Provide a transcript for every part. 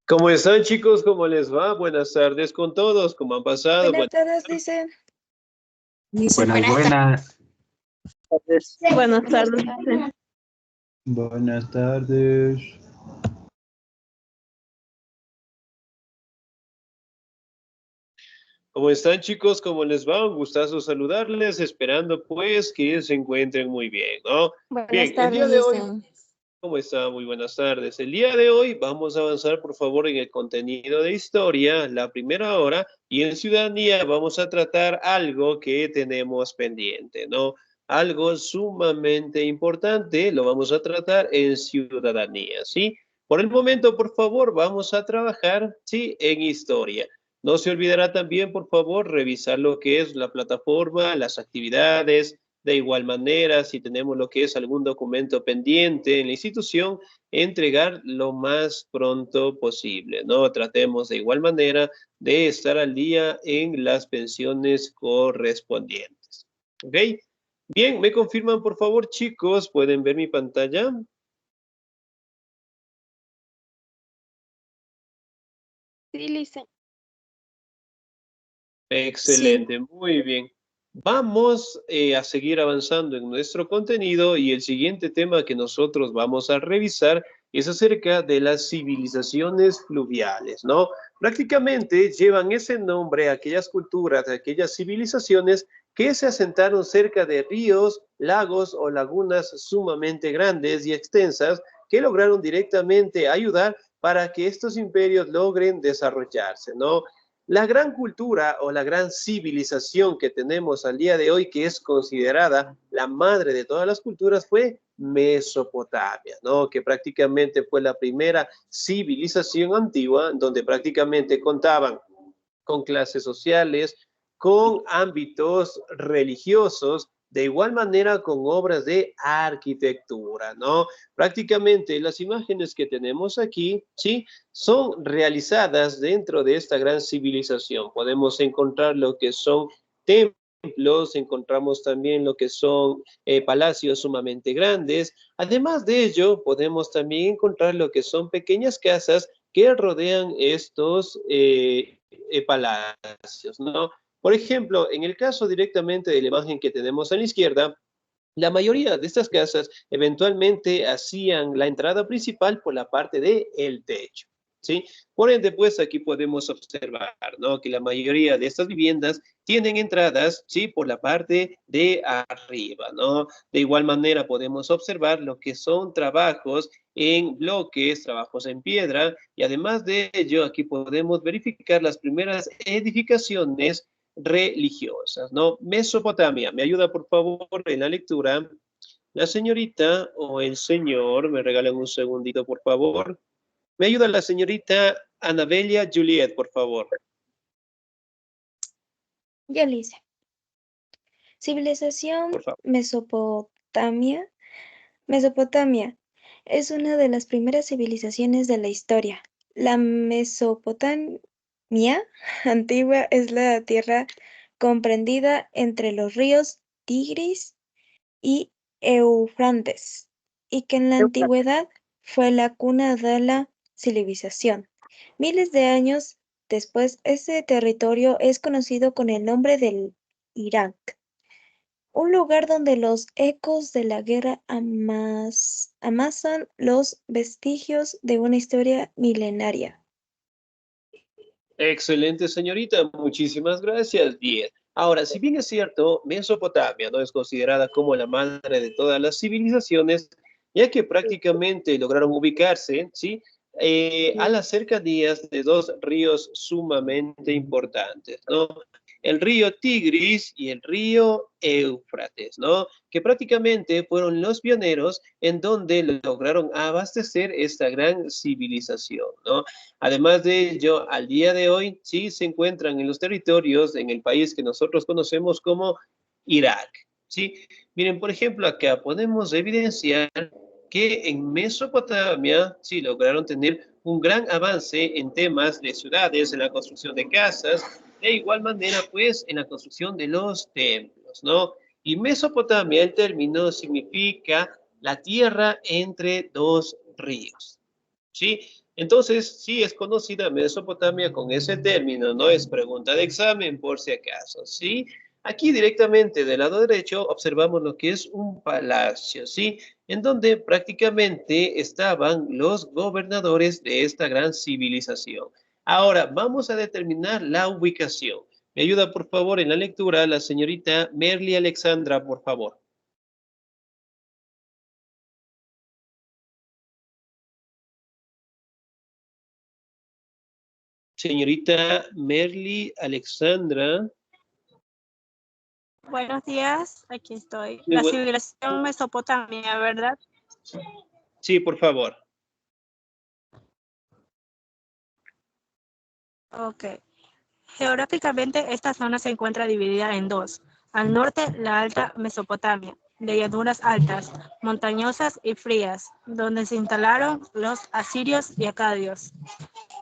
¿Cómo están, chicos? ¿Cómo les va? Buenas tardes con todos. ¿Cómo han pasado? Buenas tardes, dice. Buenas, buenas. Buenas tardes. Buenas tardes. ¿Cómo están, chicos? ¿Cómo les va? Un gustazo saludarles, esperando pues que se encuentren muy bien, ¿no? Buenas Bien, el día tardes, de hoy, dice. ¿cómo están? Muy buenas tardes. El día de hoy vamos a avanzar, por favor, en el contenido de historia, la primera hora, y en ciudadanía vamos a tratar algo que tenemos pendiente, ¿no? Algo sumamente importante, lo vamos a tratar en ciudadanía, ¿sí? Por el momento, por favor, vamos a trabajar, ¿sí? En historia. No se olvidará también, por favor, revisar lo que es la plataforma, las actividades. De igual manera, si tenemos lo que es algún documento pendiente en la institución, entregar lo más pronto posible, ¿no? Tratemos de igual manera de estar al día en las pensiones correspondientes. ¿Ok? Bien, ¿me confirman, por favor, chicos? ¿Pueden ver mi pantalla? Sí, Lisa. Excelente, muy bien. Vamos a seguir avanzando en nuestro contenido y el siguiente tema que nosotros vamos a revisar es acerca de las civilizaciones fluviales, ¿no? Prácticamente llevan ese nombre a aquellas culturas, a aquellas civilizaciones que se asentaron cerca de ríos, lagos o lagunas sumamente grandes y extensas que lograron directamente ayudar para que estos imperios logren desarrollarse, ¿no? La gran cultura o la gran civilización que tenemos al día de hoy, que es considerada la madre de todas las culturas, fue Mesopotamia, ¿no? Que prácticamente fue la primera civilización antigua donde prácticamente contaban con clases sociales, con ámbitos religiosos, de igual manera con obras de arquitectura, ¿no? Prácticamente las imágenes que tenemos aquí, ¿sí? Son realizadas dentro de esta gran civilización. Podemos encontrar lo que son templos, encontramos también lo que son palacios sumamente grandes. Además de ello, podemos también encontrar lo que son pequeñas casas que rodean estos palacios, ¿no? Por ejemplo, en el caso directamente de la imagen que tenemos a la izquierda, la mayoría de estas casas eventualmente hacían la entrada principal por la parte del techo, ¿sí? Por ende, pues aquí podemos observar, ¿no? Que la mayoría de estas viviendas tienen entradas, ¿sí? Por la parte de arriba, ¿no? De igual manera podemos observar lo que son trabajos en bloques, trabajos en piedra, y además de ello, aquí podemos verificar las primeras edificaciones religiosas, ¿no? Mesopotamia, me ayuda por favor en la lectura. La señorita o el señor, me regalan un segundito por favor. Me ayuda la señorita Anabelia Juliet, por favor. Ya, Lisa. Civilización Por favor. Mesopotamia. Mesopotamia es una de las primeras civilizaciones de la historia. La Mesopotamia antigua es la tierra comprendida entre los ríos Tigris y Eufrates, y que en la antigüedad fue la cuna de la civilización. Miles de años después, este territorio es conocido con el nombre del Irak, un lugar donde los ecos de la guerra amasan los vestigios de una historia milenaria. Excelente, señorita. Muchísimas gracias. Bien. Ahora, si bien es cierto, Mesopotamia no es considerada como la madre de todas las civilizaciones, ya que prácticamente lograron ubicarse, ¿sí? A las cercanías de dos ríos sumamente importantes, ¿no? El río Tigris y el río Éufrates, ¿no? Que prácticamente fueron los pioneros en donde lograron abastecer esta gran civilización, ¿no? Además de ello, al día de hoy sí se encuentran en los territorios, en el país que nosotros conocemos como Irak, ¿sí? Miren, por ejemplo, acá podemos evidenciar que en Mesopotamia sí lograron tener un gran avance en temas de ciudades, en la construcción de casas, de igual manera, pues, en la construcción de los templos, ¿no? Y Mesopotamia, el término significa la tierra entre dos ríos, ¿sí? Entonces, sí es conocida Mesopotamia con ese término, no es pregunta de examen por si acaso, ¿sí? Aquí directamente del lado derecho observamos lo que es un palacio, ¿sí? En donde prácticamente estaban los gobernadores de esta gran civilización. Ahora, vamos a determinar la ubicación. Me ayuda, por favor, en la lectura la señorita Merly Alexandra, por favor. Señorita Merly Alexandra. Buenos días, aquí estoy. Muy La buen- civilización mesopotamia, ¿verdad? Sí, por favor. Ok. Geográficamente, esta zona se encuentra dividida en dos. Al norte, la alta Mesopotamia, de llanuras altas, montañosas y frías, donde se instalaron los asirios y acadios.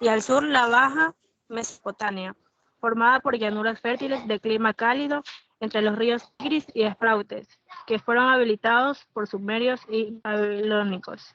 Y al sur, la baja Mesopotamia, formada por llanuras fértiles de clima cálido entre los ríos Tigris y Éufrates, que fueron habilitados por sumerios y babilónicos.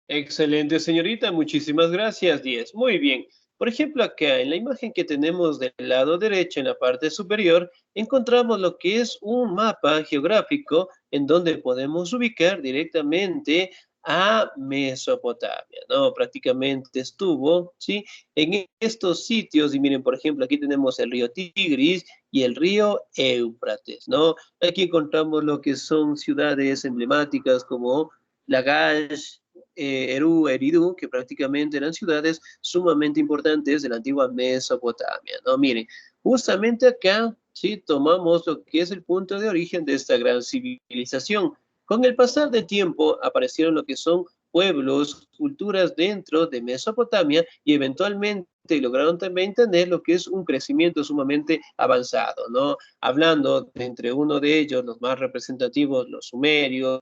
Excelente, señorita. Muchísimas gracias, 10. Muy bien. Por ejemplo, acá en la imagen que tenemos del lado derecho, en la parte superior, encontramos lo que es un mapa geográfico en donde podemos ubicar directamente a Mesopotamia, ¿no? Prácticamente estuvo, ¿sí? En estos sitios, y miren, por ejemplo, aquí tenemos el río Tigris y el río Éufrates, ¿no? Aquí encontramos lo que son ciudades emblemáticas como Lagash, Eru, Eridu, que prácticamente eran ciudades sumamente importantes de la antigua Mesopotamia, ¿no? Miren, justamente acá, sí, tomamos lo que es el punto de origen de esta gran civilización. Con el pasar del tiempo aparecieron lo que son pueblos, culturas dentro de Mesopotamia y eventualmente lograron también tener lo que es un crecimiento sumamente avanzado, ¿no? Hablando de entre uno de ellos, los más representativos, los sumerios,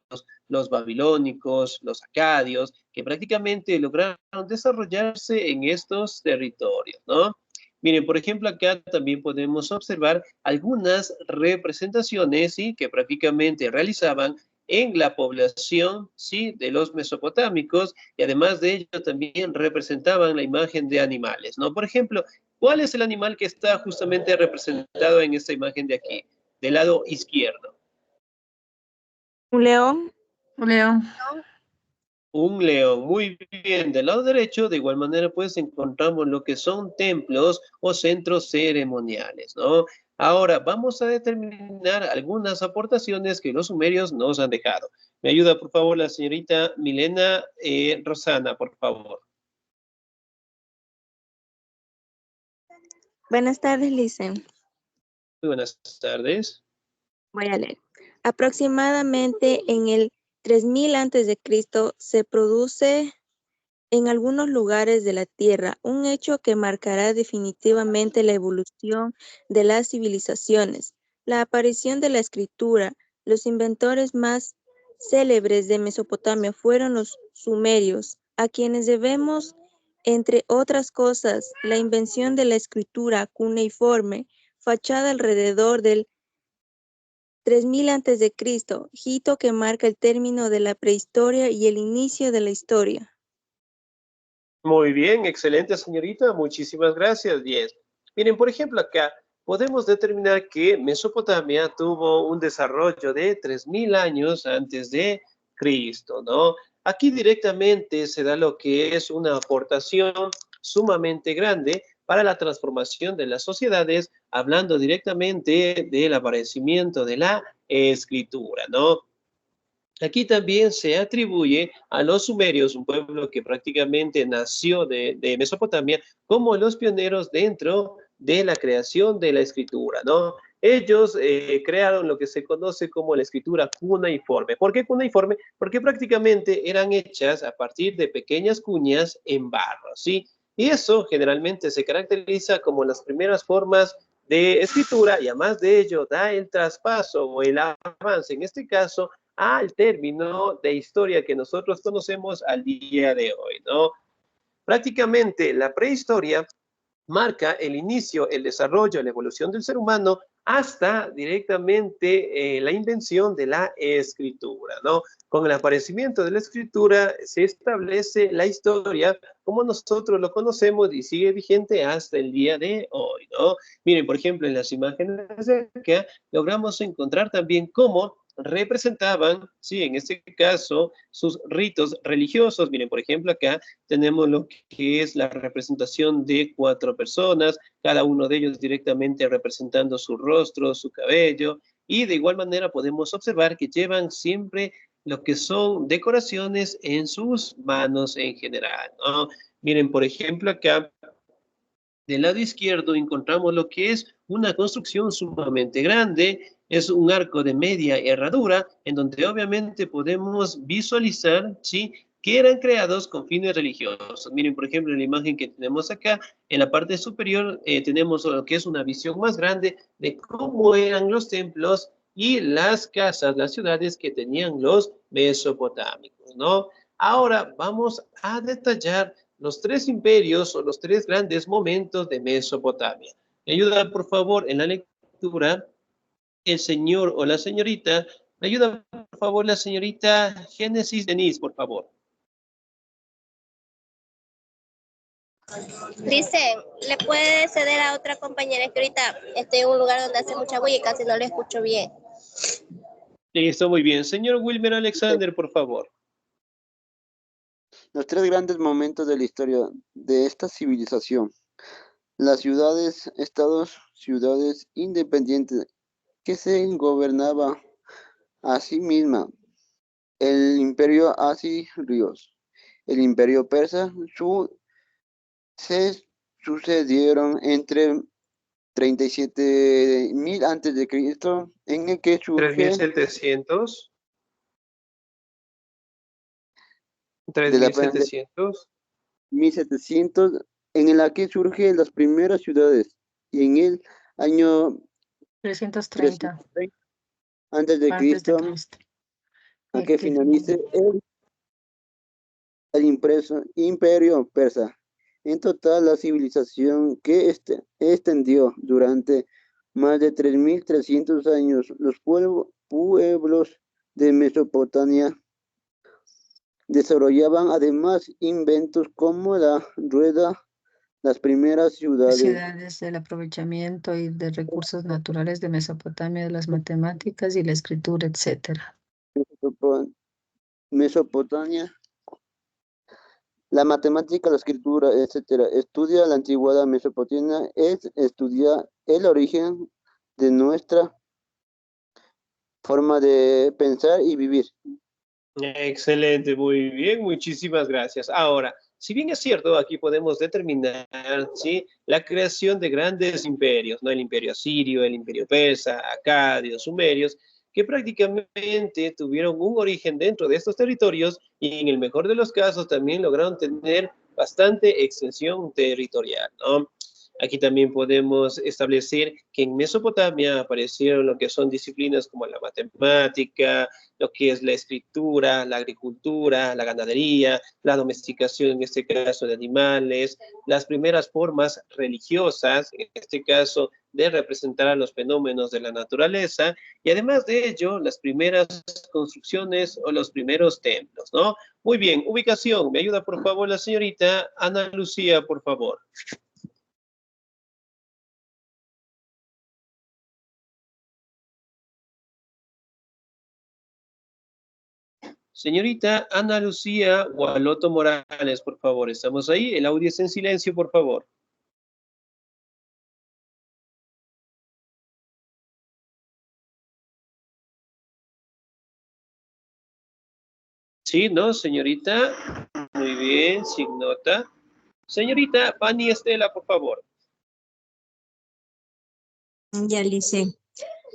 los babilónicos, los acadios, que prácticamente lograron desarrollarse en estos territorios, ¿no? Miren, por ejemplo, acá también podemos observar algunas representaciones, ¿sí? Que prácticamente realizaban en la población, ¿sí? De los mesopotámicos, y además de ello también representaban la imagen de animales, ¿no? Por ejemplo, ¿cuál es el animal que está justamente representado en esta imagen de aquí, del lado izquierdo? Un león. Un león. Un león, muy bien. Del lado derecho, de igual manera, pues encontramos lo que son templos o centros ceremoniales, ¿no? Ahora, vamos a determinar algunas aportaciones que los sumerios nos han dejado. Me ayuda, por favor, la señorita Milena Rosana, por favor. Buenas tardes, Licen. Muy buenas tardes. Voy a leer. Aproximadamente en el 3000 a.C. se produce en algunos lugares de la Tierra un hecho que marcará definitivamente la evolución de las civilizaciones, la aparición de la escritura. Los inventores más célebres de Mesopotamia fueron los sumerios, a quienes debemos, entre otras cosas, la invención de la escritura cuneiforme, fachada alrededor del 3000 a.C., hito que marca el término de la prehistoria y el inicio de la historia. Muy bien, excelente, señorita. Muchísimas gracias, 10. Miren, por ejemplo, acá podemos determinar que Mesopotamia tuvo un desarrollo de 3000 años antes de Cristo, ¿no? Aquí directamente se da lo que es una aportación sumamente grande para la transformación de las sociedades, hablando directamente del aparecimiento de la escritura, ¿no? Aquí también se atribuye a los sumerios, un pueblo que prácticamente nació de Mesopotamia, como los pioneros dentro de la creación de la escritura, ¿no? Ellos crearon lo que se conoce como la escritura cuneiforme. ¿Por qué cuneiforme? Porque prácticamente eran hechas a partir de pequeñas cuñas en barro, ¿sí? Y eso generalmente se caracteriza como las primeras formas de escritura y además de ello da el traspaso o el avance, en este caso, al término de historia que nosotros conocemos al día de hoy, ¿no? Prácticamente la prehistoria marca el inicio, el desarrollo, la evolución del ser humano hasta directamente la invención de la escritura, ¿no? Con el aparecimiento de la escritura se establece la historia como nosotros lo conocemos y sigue vigente hasta el día de hoy, ¿no? Miren, por ejemplo, en las imágenes de acá logramos encontrar también cómo representaban, sí, en este caso, sus ritos religiosos. Miren, por ejemplo, acá tenemos lo que es la representación de 4 personas, cada uno de ellos directamente representando su rostro, su cabello, y de igual manera podemos observar que llevan siempre lo que son decoraciones en sus manos en general, ¿no? Miren, por ejemplo, acá del lado izquierdo encontramos lo que es una construcción sumamente grande, es un arco de media herradura, en donde obviamente podemos visualizar, ¿sí?, que eran creados con fines religiosos. Miren, por ejemplo, en la imagen que tenemos acá, en la parte superior tenemos lo que es una visión más grande de cómo eran los templos y las casas, las ciudades que tenían los mesopotámicos, ¿no? Ahora vamos a detallar los 3 imperios o los 3 grandes momentos de Mesopotamia. Me ayuda, por favor, en la lectura el señor o la señorita. Me ayuda, por favor, la señorita Génesis Denise, por favor. Dice, ¿le puede ceder a otra compañera? Es que ahorita estoy en un lugar donde hace mucha bulla y casi no le escucho bien. Listo, muy bien. Señor Wilmer Alexander, por favor. Los 3 grandes momentos de la historia de esta civilización. Las ciudades, estados, ciudades independientes que se gobernaba a sí misma. El imperio asirio, el imperio persa, se sucedieron entre 37.000 antes de Cristo, en el que surge 3700. de la 3700. 1700, en la que surgen las primeras ciudades, y en el año 330 antes de antes de Cristo, Cristo. a que finalice el imperio persa. En total, la civilización que extendió durante más de 3.300 años. Los pueblos de Mesopotamia desarrollaban además inventos como la rueda, las primeras ciudades del aprovechamiento y de recursos naturales de Mesopotamia, de las matemáticas y la escritura, etcétera. Mesopotamia, la matemática, la escritura, etcétera. Estudia la antigüedad mesopotamia, es estudiar el origen de nuestra forma de pensar y vivir. Excelente, muy bien, muchísimas gracias. Ahora, si bien es cierto, aquí podemos determinar, ¿sí?, la creación de grandes imperios, ¿no? El imperio asirio, el imperio persa, acadios, sumerios, que prácticamente tuvieron un origen dentro de estos territorios y en el mejor de los casos también lograron tener bastante extensión territorial, ¿no? Aquí también podemos establecer que en Mesopotamia aparecieron lo que son disciplinas como la matemática, lo que es la escritura, la agricultura, la ganadería, la domesticación, en este caso de animales, las primeras formas religiosas, en este caso de representar a los fenómenos de la naturaleza, y además de ello, las primeras construcciones o los primeros templos, ¿no? Muy bien, ubicación. Me ayuda, por favor, la señorita Ana Lucía, por favor. Señorita Ana Lucía Gualoto Morales, por favor, ¿estamos ahí? El audio es en silencio, por favor. Sí, ¿no, señorita? Muy bien, sin nota. Señorita Fanny Estela, por favor. Ya dice.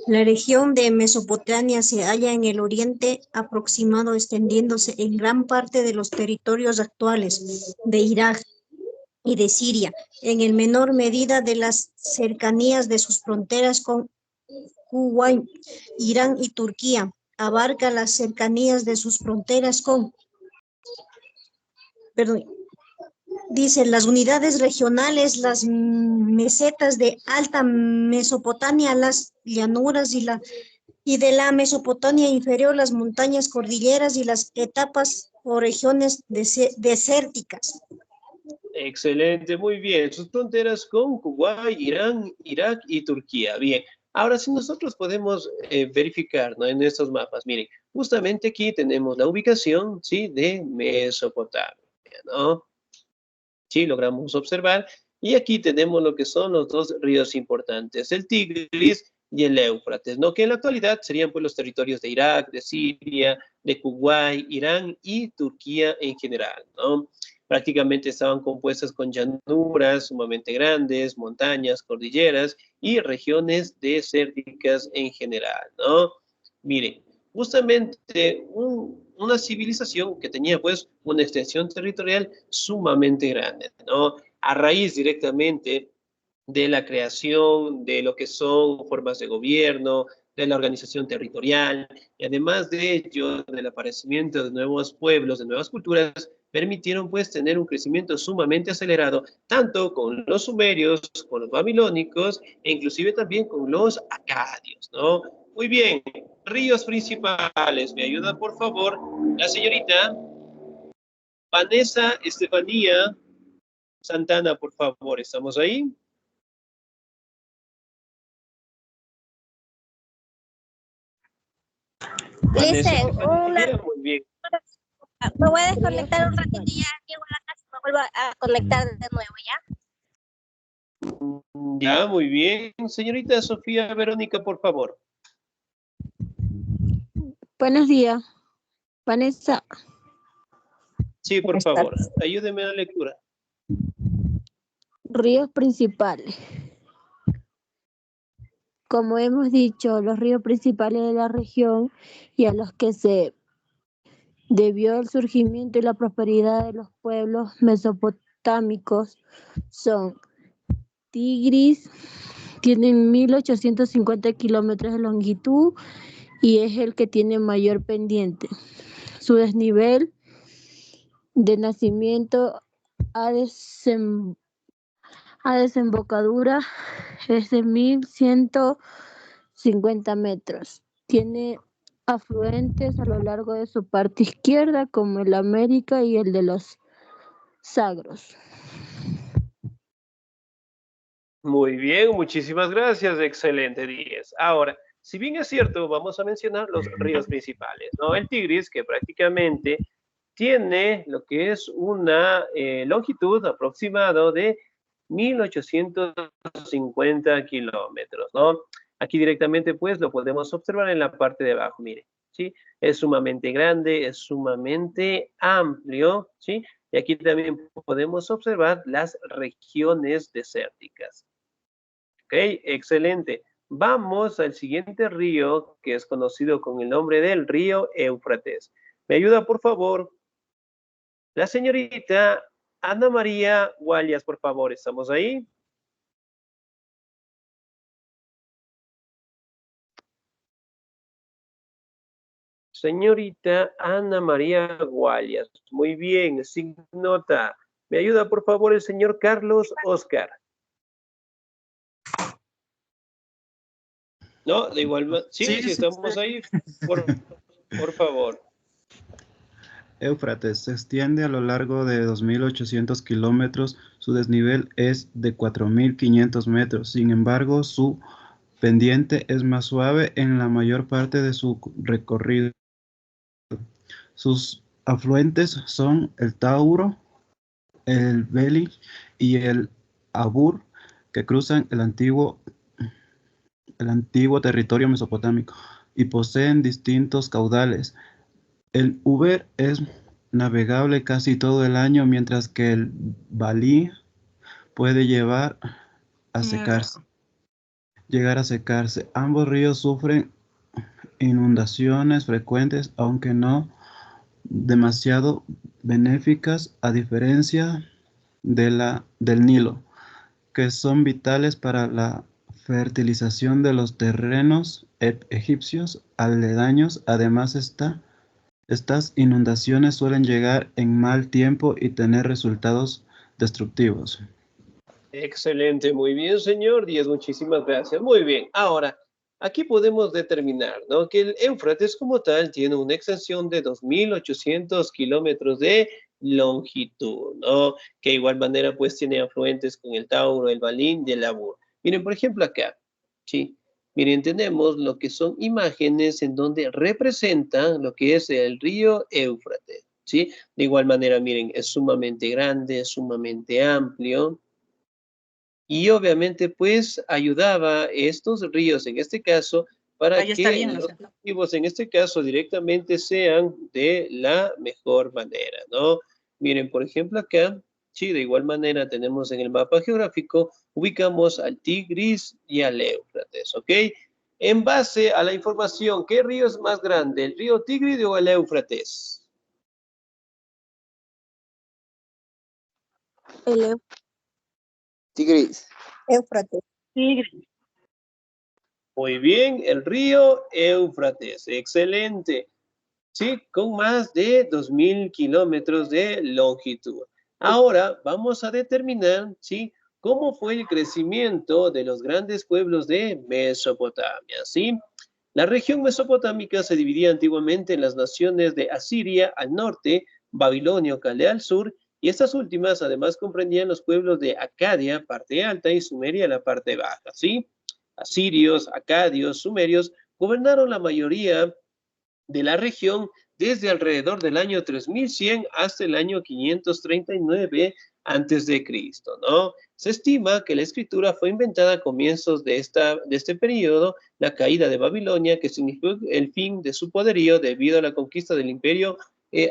La región de Mesopotamia se halla en el oriente aproximado, extendiéndose en gran parte de los territorios actuales de Irak y de Siria, en el menor medida de las cercanías de sus fronteras con Kuwait, Irán y Turquía. Abarca las cercanías de sus fronteras con Dice, las unidades regionales, las mesetas de Alta Mesopotamia, las llanuras y de la Mesopotamia inferior, las montañas cordilleras y las etapas o regiones desérticas. Excelente, muy bien. Sus fronteras con Kuwait, Irán, Irak y Turquía. Bien, ahora si nosotros podemos verificar, ¿no? En estos mapas, miren, justamente aquí tenemos la ubicación, ¿sí? De Mesopotamia, ¿no? Sí, logramos observar. Y aquí tenemos lo que son los dos ríos importantes, el Tigris y el Éufrates, ¿no? Que en la actualidad serían pues los territorios de Irak, de Siria, de Kuwait, Irán y Turquía en general, ¿no? Prácticamente estaban compuestas con llanuras sumamente grandes, montañas, cordilleras y regiones desérticas en general, ¿no? Miren, justamente una civilización que tenía pues una extensión territorial sumamente grande, ¿no? A raíz directamente de la creación de lo que son formas de gobierno, de la organización territorial, y además de ello, del aparecimiento de nuevos pueblos, de nuevas culturas, permitieron pues tener un crecimiento sumamente acelerado, tanto con los sumerios, con los babilónicos, e inclusive también con los acadios, ¿no? Muy bien, ríos principales, ¿me ayuda por favor la señorita Vanessa Estefanía Santana, por favor? ¿Estamos ahí? Listen, Muy bien. me voy a desconectar un ratito y ya llego a la casa y me vuelvo a conectar de nuevo, ¿ya? Ya, muy bien. Señorita Sofía Verónica, por favor. Buenos días, Vanessa. Sí, por favor, ayúdeme a la lectura. Ríos principales. Como hemos dicho, los ríos principales de la región y a los que se debió el surgimiento y la prosperidad de los pueblos mesopotámicos son Tigris, tienen 1850 kilómetros de longitud y es el que tiene mayor pendiente. Su desnivel de nacimiento a desembocadura es de 1150 metros. Tiene afluentes a lo largo de su parte izquierda, como el América y el de los Sagros. Muy bien, muchísimas gracias. Excelente, 10. Ahora, si bien es cierto, vamos a mencionar los ríos principales, ¿no? El Tigris, que prácticamente tiene lo que es una longitud aproximada de 1850 kilómetros, ¿no? Aquí directamente, pues, lo podemos observar en la parte de abajo, mire, ¿sí? Es sumamente grande, es sumamente amplio, ¿sí? Y aquí también podemos observar las regiones desérticas. Ok, excelente. Vamos al siguiente río, que es conocido con el nombre del río Éufrates. ¿Me ayuda, por favor? La señorita Ana María Gualias, por favor. ¿Estamos ahí? Señorita Ana María Gualias. Muy bien, sin nota. ¿Me ayuda, por favor, el señor Carlos Oscar? No, de igual manera. Sí, estamos ahí. Por favor. Éufrates se extiende a lo largo de 2.800 kilómetros. Su desnivel es de 4.500 metros. Sin embargo, su pendiente es más suave en la mayor parte de su recorrido. Sus afluentes son el Tauro, el Beli y el Abur, que cruzan el antiguo territorio mesopotámico y poseen distintos caudales. El Uber es navegable casi todo el año, mientras que el Balí puede llegar a secarse. Ambos ríos sufren inundaciones frecuentes, aunque no demasiado benéficas, a diferencia del Nilo, que son vitales para la fertilización de los terrenos egipcios aledaños. Además, estas inundaciones suelen llegar en mal tiempo y tener resultados destructivos. Excelente, muy bien, señor Díaz, muchísimas gracias. Muy bien, ahora, aquí podemos determinar, ¿no?, que el Éufrates como tal tiene una extensión de 2.800 kilómetros de longitud, ¿no? Que de igual manera pues tiene afluentes con el Tauro, el Balín y el Abur. Miren, por ejemplo acá, ¿sí? Miren, tenemos lo que son imágenes en donde representan lo que es el río Éufrates, ¿sí? De igual manera, miren, es sumamente grande, es sumamente amplio, y obviamente pues ayudaba estos ríos en este caso para Ahí está que bien, ¿no? los cultivos en este caso directamente sean de la mejor manera, ¿no? Miren, por ejemplo acá, sí, de igual manera tenemos en el mapa geográfico, ubicamos al Tigris y al Éufrates, ¿ok? En base a la información, ¿qué río es más grande, el río Tigris o el Éufrates? El Tigris. Éufrates. Muy bien, el río Éufrates, excelente. Sí, con más de 2.000 kilómetros de longitud. Ahora vamos a determinar, ¿sí?, cómo fue el crecimiento de los grandes pueblos de Mesopotamia, ¿sí? La región mesopotámica se dividía antiguamente en las naciones de Asiria al norte, Babilonia o Caldea al sur, y estas últimas además comprendían los pueblos de Acadia, parte alta, y Sumeria, la parte baja, ¿sí? Asirios, acadios, sumerios gobernaron la mayoría de la región desde alrededor del año 3100 hasta el año 539 antes de Cristo, ¿no? Se estima que la escritura fue inventada a comienzos de este periodo, la caída de Babilonia, que significó el fin de su poderío debido a la conquista del imperio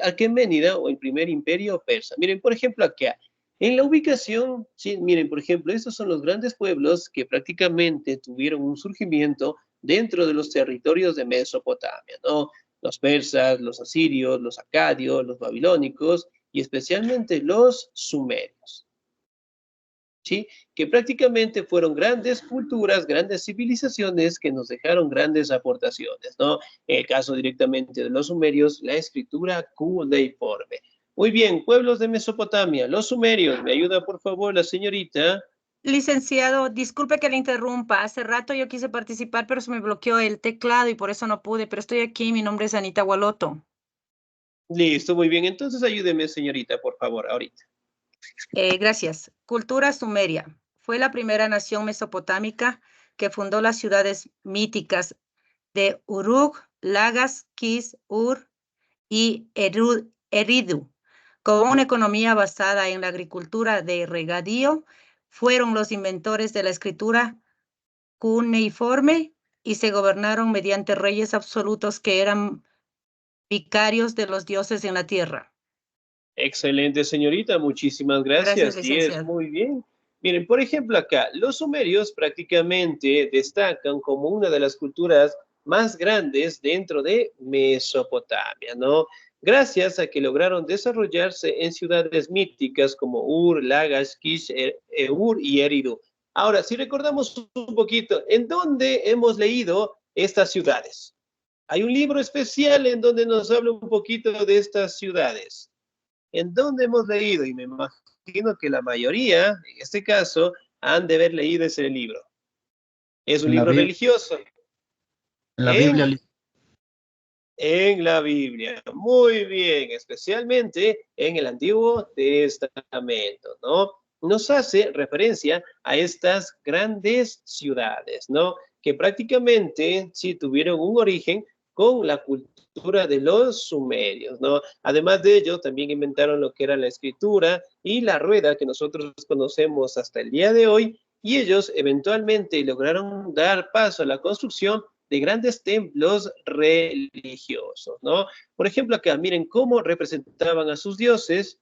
aqueménida o el primer imperio persa. Miren, por ejemplo, acá, en la ubicación, sí, miren, por ejemplo, estos son los grandes pueblos que prácticamente tuvieron un surgimiento dentro de los territorios de Mesopotamia, ¿no? Los persas, los asirios, los acadios, los babilónicos y especialmente los sumerios, ¿sí? Que prácticamente fueron grandes culturas, grandes civilizaciones que nos dejaron grandes aportaciones, ¿no? En el caso directamente de los sumerios, la escritura cuneiforme. Muy bien, pueblos de Mesopotamia, los sumerios, ¿me ayuda por favor la señorita? Licenciado, disculpe que le interrumpa. Hace rato yo quise participar, pero se me bloqueó el teclado y por eso no pude. Pero estoy aquí, mi nombre es Anita Gualoto. Listo, muy bien, entonces ayúdeme señorita, por favor, ahorita. Gracias. Cultura sumeria. Fue la primera nación mesopotámica que fundó las ciudades míticas de Uruk, Lagas, Kis, Ur y Eridu. Con una economía basada en la agricultura de regadío, fueron los inventores de la escritura cuneiforme y se gobernaron mediante reyes absolutos que eran vicarios de los dioses en la tierra. Excelente, señorita, muchísimas Gracias, gracias. 10, licenciado. muy bien. Miren, por ejemplo, acá, los sumerios prácticamente destacan como una de las culturas más grandes dentro de Mesopotamia, ¿no? Gracias a que lograron desarrollarse en ciudades míticas como Ur, Lagash, Kish, Ur y Eridu. Ahora, si recordamos un poquito, ¿en dónde hemos leído estas ciudades? Hay un libro especial en donde nos habla un poquito de estas ciudades. ¿En dónde hemos leído? Y me imagino que la mayoría, en este caso, han de haber leído ese libro. Es un En la, libro Bib- religioso. en la Biblia, En la Biblia. Muy bien, especialmente en el Antiguo Testamento, ¿no? Nos hace referencia a estas grandes ciudades, ¿no? Que prácticamente sí tuvieron un origen con la cultura de los sumerios, ¿no? Además de ello, también inventaron lo que era la escritura y la rueda que nosotros conocemos hasta el día de hoy, y ellos eventualmente lograron dar paso a la construcción de grandes templos religiosos, ¿no? Por ejemplo, acá, miren cómo representaban a sus dioses.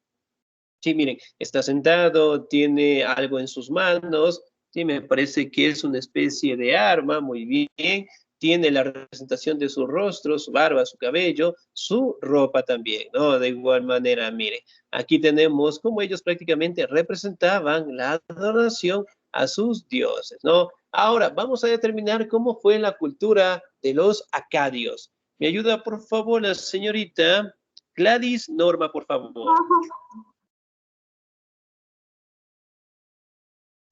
Sí, miren, está sentado, tiene algo en sus manos, sí, me parece que es una especie de arma, muy bien. Tiene la representación de su rostro, su barba, su cabello, su ropa también, ¿no? De igual manera, miren, aquí tenemos cómo ellos prácticamente representaban la adoración a sus dioses, ¿no? Ahora, vamos a determinar cómo fue la cultura de los acadios. ¿Me ayuda, por favor, la señorita Gladys Norma, por favor?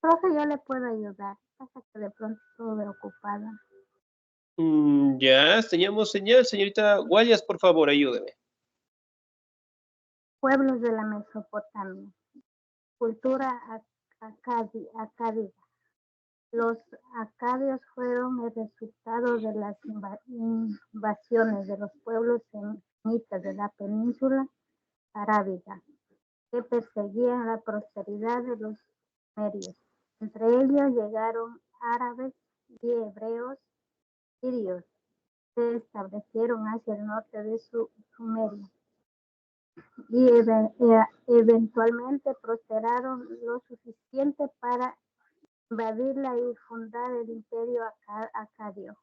Profe, yo le puedo ayudar. Pasa que de pronto estuve ocupada. Ya, teníamos señal. Señorita Guayas, por favor, ayúdeme. Pueblos de la Mesopotamia. Cultura acádica. Los acadios fueron el resultado de las invasiones de los pueblos semitas de la península arábiga, que perseguían la prosperidad de los sumerios. Entre ellos llegaron árabes y hebreos sirios, que se establecieron hacia el norte de Sumeria y eventualmente prosperaron lo suficiente para invadirla y fundar el imperio acadio.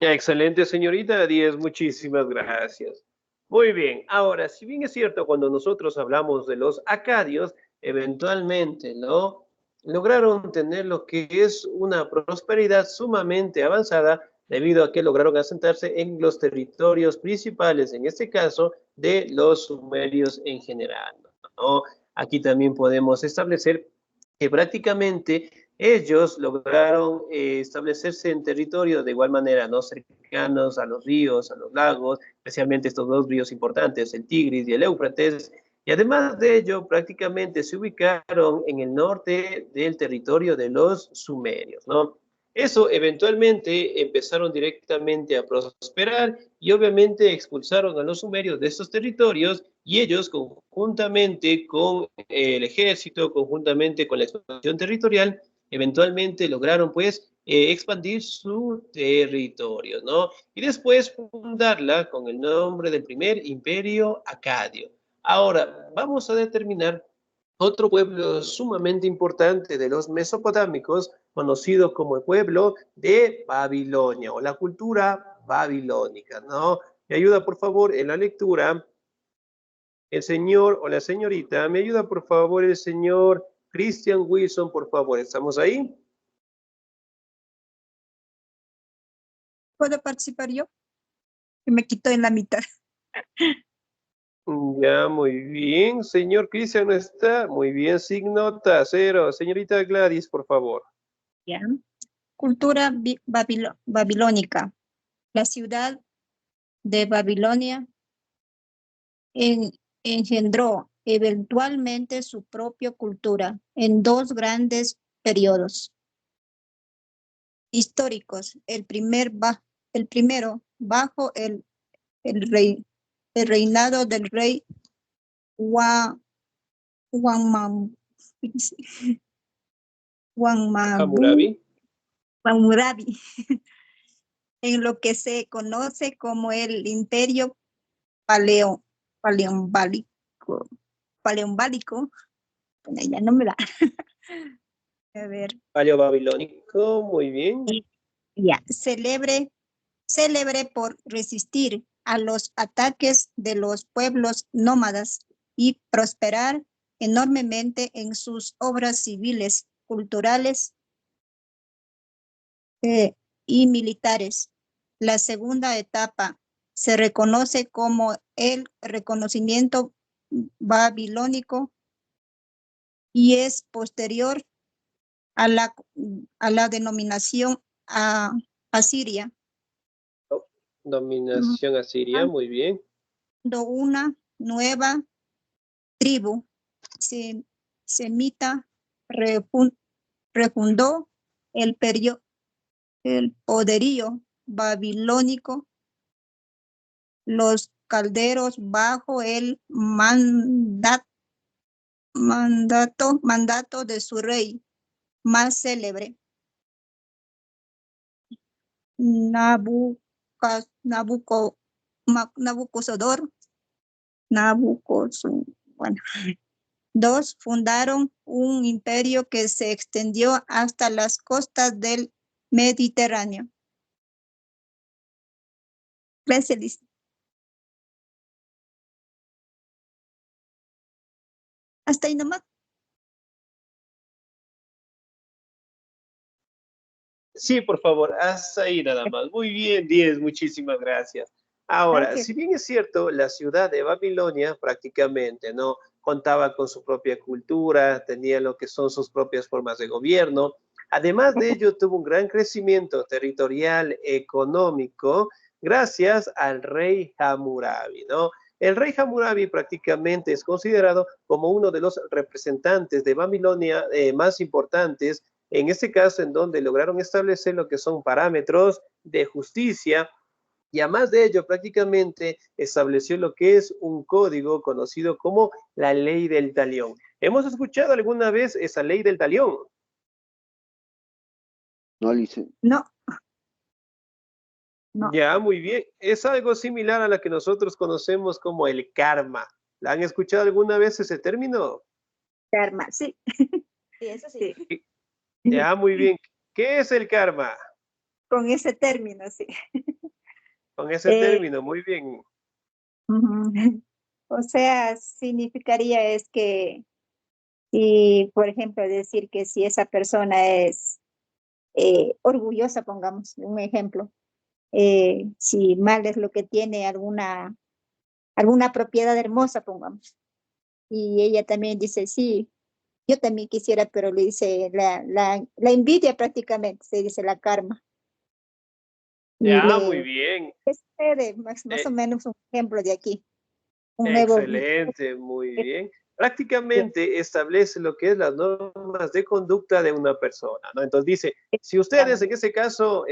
Ya, excelente, señorita 10, muchísimas gracias. Muy bien, ahora, si bien es cierto, cuando nosotros hablamos de los acadios, eventualmente, ¿no? Lograron tener lo que es una prosperidad sumamente avanzada debido a que lograron asentarse en los territorios principales, en este caso, de los sumerios en general, ¿no? Aquí también podemos establecer que prácticamente ellos lograron establecerse en territorios de igual manera, ¿no? Cercanos a los ríos, a los lagos, especialmente estos dos ríos importantes, el Tigris y el Éufrates, y además de ello, prácticamente se ubicaron en el norte del territorio de los sumerios, ¿no? Eso eventualmente empezaron directamente a prosperar y obviamente expulsaron a los sumerios de estos territorios y ellos conjuntamente con el ejército, conjuntamente con la expansión territorial, eventualmente lograron pues expandir su territorio, ¿no? Y después fundarla con el nombre del primer imperio acadio. Ahora, vamos a determinar otro pueblo sumamente importante de los mesopotámicos, conocido como el pueblo de Babilonia o la cultura babilónica, ¿no? Me ayuda, por favor, en la lectura el señor o la señorita. Me ayuda, por favor, el señor Christian Wilson, por favor. ¿Estamos ahí? ¿Puedo participar yo? Que me quito en la mitad. Ya, muy bien. Señor Cristian, ¿no está? Muy bien, signo cero. Señorita Gladys, por favor. ¿Ya? Cultura babilónica. La ciudad de Babilonia engendró eventualmente su propia cultura en dos grandes periodos históricos. El primero bajo el reinado del rey Hammurabi. Hammurabi, en lo que se conoce como el Imperio Paleombálico. Bueno, ya no me da. A ver. Paleobabilónico, muy bien. Ya, célebre por resistir a los ataques de los pueblos nómadas y prosperar enormemente en sus obras civiles, culturales y militares. La segunda etapa se reconoce como el reconocimiento babilónico y es posterior a la denominación asiria. Dominación asiria, muy bien. Una nueva tribu semita refundó el poderío babilónico, los calderos bajo el mandato de su rey más célebre, Nabucodonosor. Bueno. Dos, fundaron un imperio que se extendió hasta las costas del Mediterráneo. Gracias, Liz. Hasta ahí nomás. Sí, por favor, hasta ahí nada más. Muy bien, 10, muchísimas gracias. Ahora, Gracias. si bien es cierto, la ciudad de Babilonia prácticamente no contaba con su propia cultura, tenía lo que son sus propias formas de gobierno. Además de ello, tuvo un gran crecimiento territorial, económico, gracias al rey Hammurabi, ¿no? El rey Hammurabi prácticamente es considerado como uno de los representantes de Babilonia más importantes, en este caso en donde lograron establecer lo que son parámetros de justicia y además de ello prácticamente estableció lo que es un código conocido como la ley del talión. ¿Hemos escuchado alguna vez esa ley del talión? No, Alice. No, no, Ya, muy bien. Es algo similar a la que nosotros conocemos como el karma. ¿La han escuchado alguna vez ese término? karma, sí, Sí, eso sí. sí. Ya, muy bien. ¿Qué es el karma? Con ese término, sí. Con ese Eh, término, muy bien. ujú. O sea, significaría es que, si, por ejemplo, decir que si esa persona es orgullosa, pongamos un ejemplo, si mal es lo que tiene alguna propiedad hermosa, pongamos, y ella también dice, sí, yo también quisiera, pero le dice la envidia prácticamente, se dice la karma, y Ya, muy le bien. sucede más o Eh, menos un ejemplo de aquí, un nuevo, Excelente, muy bien. Prácticamente establece lo que es las normas de conducta de una persona, ¿no? Entonces dice, si ustedes en ese caso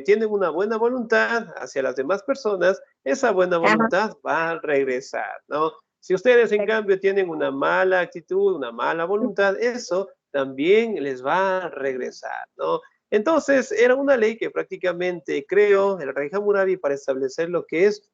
tienen una buena voluntad hacia las demás personas, esa buena ajá, voluntad va a regresar, ¿no? Si ustedes en cambio tienen una mala actitud, una mala voluntad, eso también les va a regresar, ¿no? Entonces era una ley que prácticamente creó el rey Hammurabi para establecer lo que es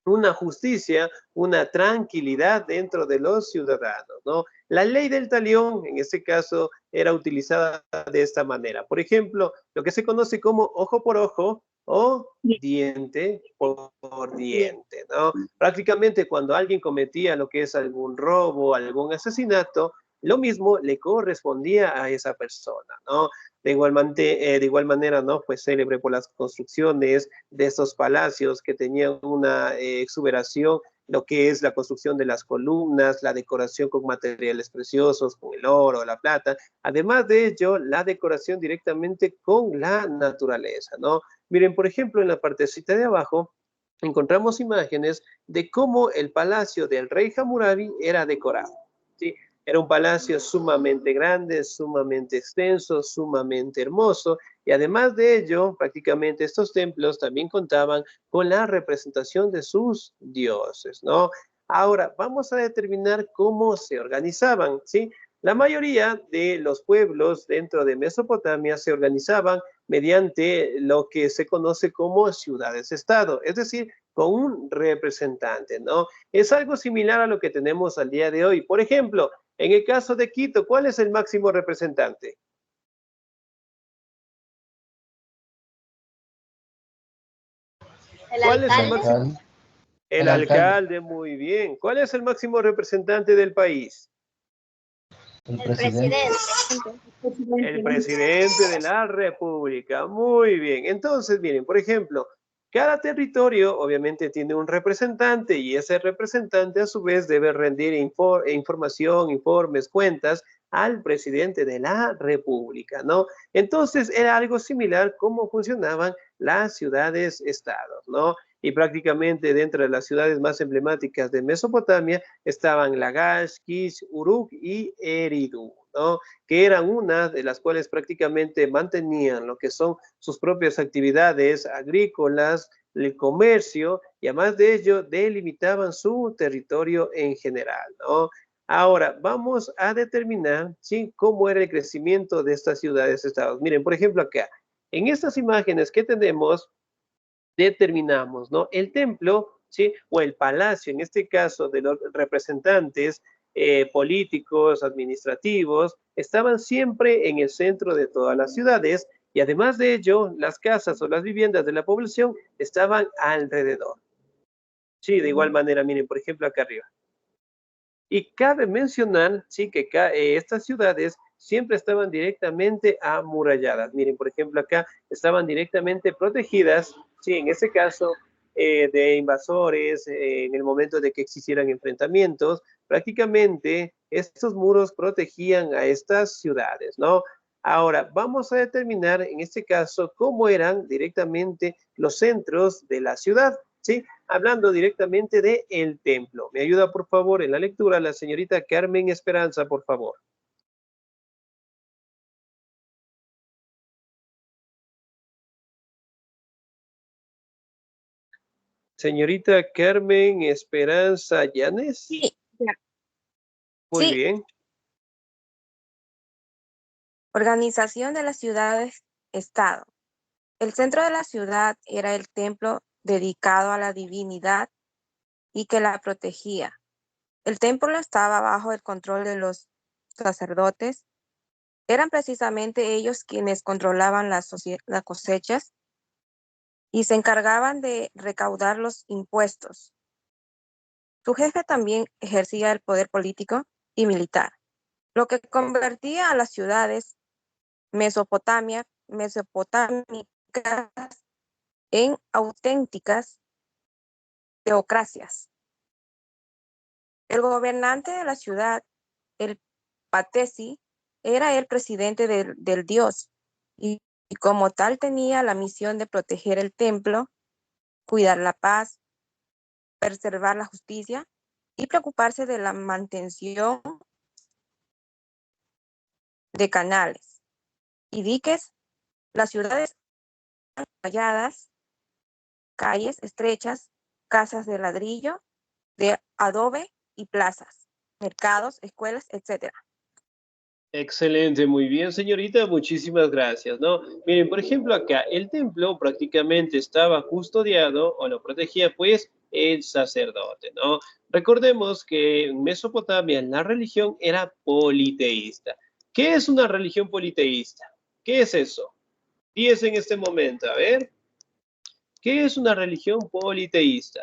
una justicia, una tranquilidad dentro de los ciudadanos, ¿no? La ley del talión, en este caso, era utilizada de esta manera. Por ejemplo, lo que se conoce como ojo por ojo o diente por diente, ¿no? Prácticamente cuando alguien cometía lo que es algún robo, algún asesinato, lo mismo le correspondía a esa persona, ¿no? De igual manera, ¿no? Fue célebre por las construcciones de estos palacios que tenían una exuberación, lo que es la construcción de las columnas, la decoración con materiales preciosos, con el oro, la plata, además de ello, la decoración directamente con la naturaleza, ¿no? Miren, por ejemplo, en la partecita de abajo, encontramos imágenes de cómo el palacio del rey Hammurabi era decorado, ¿sí? Era un palacio sumamente grande, sumamente extenso, sumamente hermoso, y además de ello, prácticamente estos templos también contaban con la representación de sus dioses, ¿no? Ahora, vamos a determinar cómo se organizaban, ¿sí? La mayoría de los pueblos dentro de Mesopotamia se organizaban mediante lo que se conoce como ciudades-estado, es decir, con un representante, ¿no? Es algo similar a lo que tenemos al día de hoy. Por ejemplo, en el caso de Quito, ¿cuál es el máximo representante? El ¿Cuál es el alcalde, máximo? El alcalde, muy bien. ¿Cuál es el máximo representante del país? el presidente, El presidente de la República. Muy bien. Entonces, miren, por ejemplo, cada territorio obviamente tiene un representante y ese representante a su vez debe rendir información, informes, cuentas al presidente de la República, ¿no? Entonces era algo similar cómo funcionaban las ciudades-estados, ¿no? Y prácticamente dentro de las ciudades más emblemáticas de Mesopotamia estaban Lagash, Kish, Uruk y Eridu, ¿no? Que eran una de las cuales prácticamente mantenían lo que son sus propias actividades agrícolas, el comercio, y además de ello delimitaban su territorio en general, ¿no? Ahora, vamos a determinar, ¿sí?, cómo era el crecimiento de estas ciudades-estados. Miren, por ejemplo, acá, en estas imágenes que tenemos, determinamos, ¿no? El templo, ¿sí? O el palacio, en este caso, de los representantes políticos, administrativos, estaban siempre en el centro de todas las ciudades y además de ello, las casas o las viviendas de la población estaban alrededor. Sí, de igual manera, miren, por ejemplo, acá arriba. Y cabe mencionar, sí, que estas ciudades siempre estaban directamente amuralladas. Miren, por ejemplo, acá estaban directamente protegidas, sí, en ese caso, de invasores, en el momento de que existieran enfrentamientos, prácticamente estos muros protegían a estas ciudades, ¿no? Ahora, vamos a determinar en este caso cómo eran directamente los centros de la ciudad, ¿sí? Hablando directamente de el templo. Me ayuda, por favor, en la lectura la señorita Carmen Esperanza, por favor. Señorita Carmen Esperanza Llanes. Sí, ya. Muy Sí. bien. Organización de las ciudades-estado. El centro de la ciudad era el templo dedicado a la divinidad y que la protegía. El templo estaba bajo el control de los sacerdotes. Eran precisamente ellos quienes controlaban las cosechas y se encargaban de recaudar los impuestos. Su jefe también ejercía el poder político y militar, lo que convertía a las ciudades mesopotámicas en auténticas teocracias. El gobernante de la ciudad, el patesi, era el presidente del dios y como tal tenía la misión de proteger el templo, cuidar la paz, preservar la justicia y preocuparse de la mantención de canales y diques. Las ciudades valladas, calles estrechas, casas de ladrillo, de adobe y plazas, mercados, escuelas, etc. Excelente, muy bien, señorita, muchísimas gracias, ¿no? Miren, por ejemplo, acá el templo prácticamente estaba custodiado o lo protegía, pues, el sacerdote, ¿no? Recordemos que en Mesopotamia la religión era politeísta. ¿Qué es una religión politeísta? ¿Qué es eso? 10 en este momento, a ver. ¿Qué es una religión politeísta?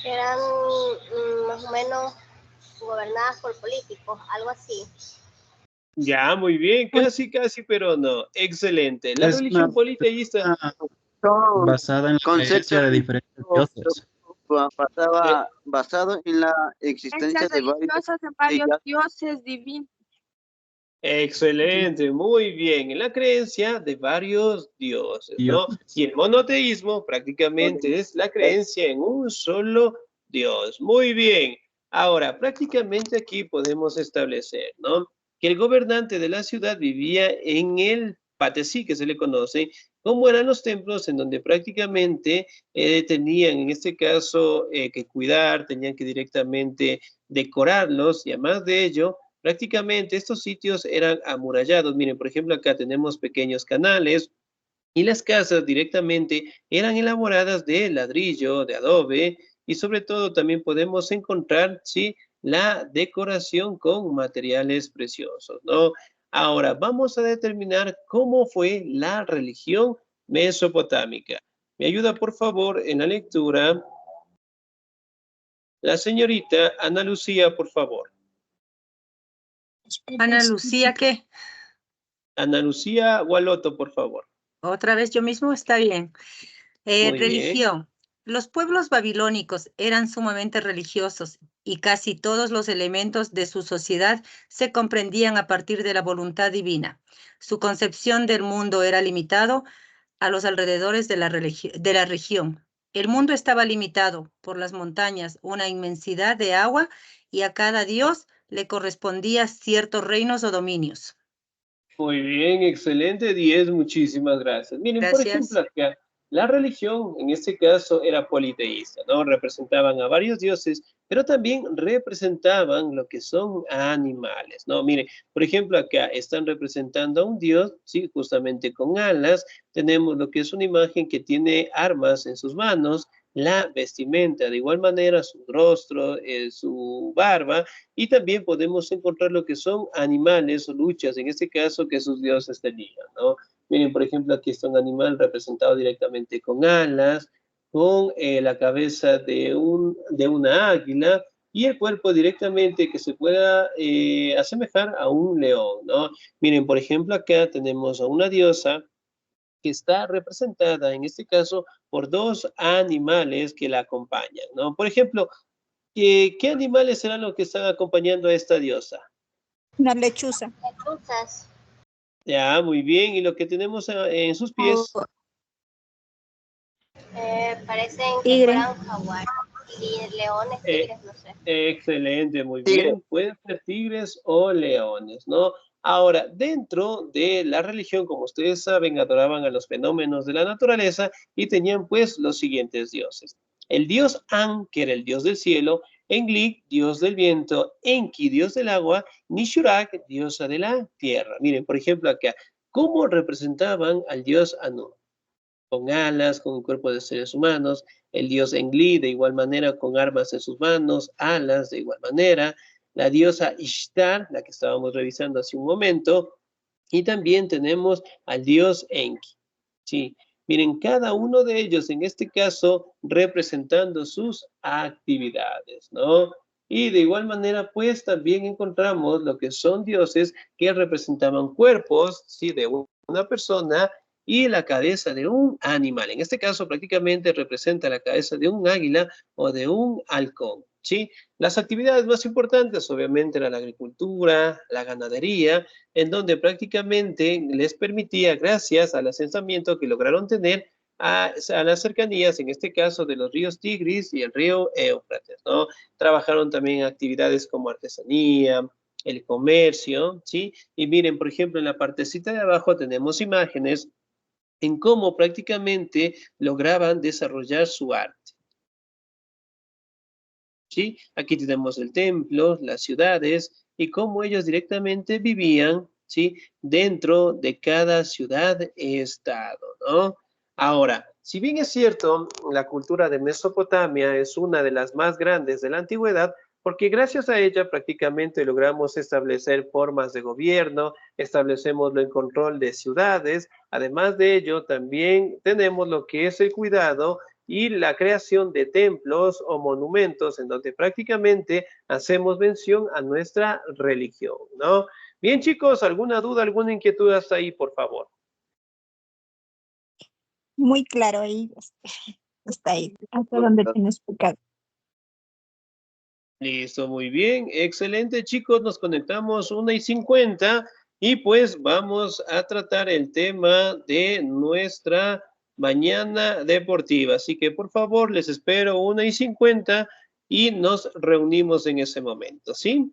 Eran más o menos gobernadas por políticos, algo así. Ya, muy bien, casi, pero no. Excelente. La Es religión una politeísta Son basada en la creencia conceptos de diferentes dioses. basado en la existencia de varios dioses divinos. excelente, muy bien. En la creencia de varios dioses, ¿no? Dioses. Y el monoteísmo prácticamente es la creencia en un solo Dios. Muy bien. Ahora, prácticamente aquí podemos establecer, ¿no? Que el gobernante de la ciudad vivía en el patesí, que se le conoce, como eran los templos en donde prácticamente tenían, en este caso, que cuidar, tenían que directamente decorarlos y además de ello, prácticamente estos sitios eran amurallados. Miren, por ejemplo, acá tenemos pequeños canales y las casas directamente eran elaboradas de ladrillo, de adobe y sobre todo también podemos encontrar, ¿sí?, la decoración con materiales preciosos, ¿no? Ahora, vamos a determinar cómo fue la religión mesopotámica. Me ayuda, por favor, en la lectura la señorita Ana Lucía, por favor. Ana Lucía, ¿qué? Ana Lucía Gualoto, por favor. Otra vez yo mismo, está bien. Muy Religión. Los pueblos babilónicos eran sumamente religiosos y casi todos los elementos de su sociedad se comprendían a partir de la voluntad divina. Su concepción del mundo era limitado a los alrededores de la región. El mundo estaba limitado por las montañas, una inmensidad de agua, y a cada dios le correspondía ciertos reinos o dominios. Muy bien, excelente, 10, muchísimas gracias. Miren, por Gracias. ejemplo, acá, la religión en este caso era politeísta, ¿no? Representaban a varios dioses, pero también representaban lo que son animales, ¿no? Miren, por ejemplo, acá están representando a un dios, sí, justamente con alas, tenemos lo que es una imagen que tiene armas en sus manos, la vestimenta, de igual manera su rostro, su barba, y también podemos encontrar lo que son animales o luchas, en este caso, que sus dioses tenían, ¿no? Miren, por ejemplo, aquí está un animal representado directamente con alas, con la cabeza de una águila, y el cuerpo directamente que se pueda asemejar a un león, ¿no? Miren, por ejemplo, acá tenemos a una diosa que está representada en este caso por dos animales que la acompañan, ¿no? Por ejemplo, ¿qué animales serán los que están acompañando a esta diosa? Una lechuza. Lechuzas. Ya, muy bien. ¿Y lo que tenemos en sus pies? Parecen que Tigre. fueran jaguar. Y leones, tigres, no sé. Excelente, muy Tigre. bien. Pueden ser tigres o leones, ¿no? Ahora, dentro de la religión, como ustedes saben, adoraban a los fenómenos de la naturaleza y tenían pues los siguientes dioses. El dios An, que era el dios del cielo, Englik, dios del viento, Enki, dios del agua, Nishurak, diosa de la tierra. Miren, por ejemplo, acá, ¿cómo representaban al dios Anu? Con alas, con un cuerpo de seres humanos, el dios Engli de igual manera con armas en sus manos, alas de igual manera, la diosa Ishtar, la que estábamos revisando hace un momento, y también tenemos al dios Enki. Sí, miren, cada uno de ellos en este caso representando sus actividades, ¿no? Y de igual manera, pues también encontramos lo que son dioses que representaban cuerpos, ¿sí? De una persona y la cabeza de un animal. En este caso prácticamente representa la cabeza de un águila o de un halcón, ¿sí? Las actividades más importantes obviamente eran la agricultura, la ganadería, en donde prácticamente les permitía, gracias al asentamiento que lograron tener a las cercanías, en este caso de los ríos Tigris y el río Éufrates, ¿no? Trabajaron también actividades como artesanía, el comercio, ¿sí? Y miren, por ejemplo, en la partecita de abajo tenemos imágenes en cómo prácticamente lograban desarrollar su arte. ¿Sí? Aquí tenemos el templo, las ciudades y cómo ellos directamente vivían, ¿sí? Dentro de cada ciudad-estado, ¿no? Ahora, si bien es cierto, la cultura de Mesopotamia es una de las más grandes de la antigüedad, porque gracias a ella prácticamente logramos establecer formas de gobierno, establecemos el control de ciudades, además de ello también tenemos lo que es el cuidado y la creación de templos o monumentos en donde prácticamente hacemos mención a nuestra religión, ¿no? Bien, chicos, ¿alguna duda, alguna inquietud hasta ahí, por favor? Muy claro ahí. Está ahí. Hasta donde te han explicado. Listo, muy bien, excelente, chicos, nos conectamos 1:50 y pues vamos a tratar el tema de nuestra mañana deportiva. Así que por favor, les espero 1:50 y nos reunimos en ese momento, ¿sí?